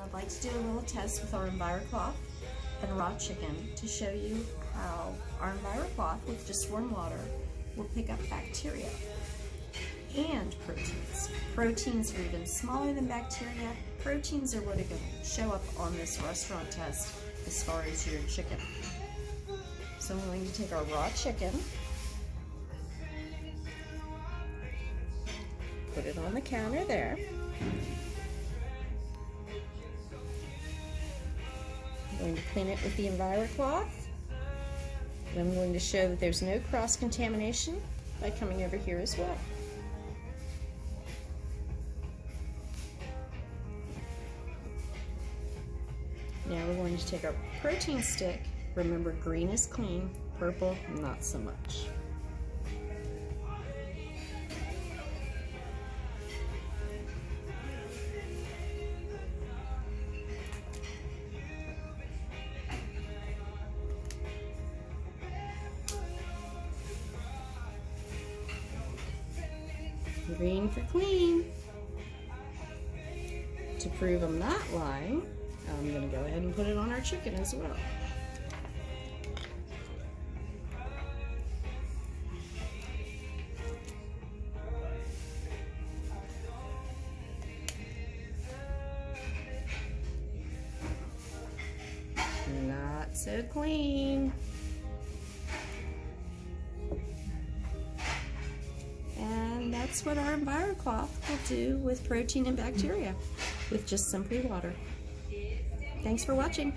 I'd like to do a little test with our EnviroCloth and raw chicken to show you how our EnviroCloth with just warm water will pick up bacteria and proteins. Proteins are even smaller than bacteria. Proteins are what are going to show up on this restaurant test as far as your chicken. So I'm going to take our raw chicken, put it on the counter there. I'm going to clean it with the EnviroCloth. And I'm going to show that there's no cross-contamination by coming over here as well. Now we're going to take our protein stick. Remember, green is clean, purple not so much. Green for clean. To prove I'm not lying, I'm going to go ahead and put it on our chicken as well. Not so clean. And that's what our EnviroCloth will do with protein and bacteria with just simply water. Thanks for watching.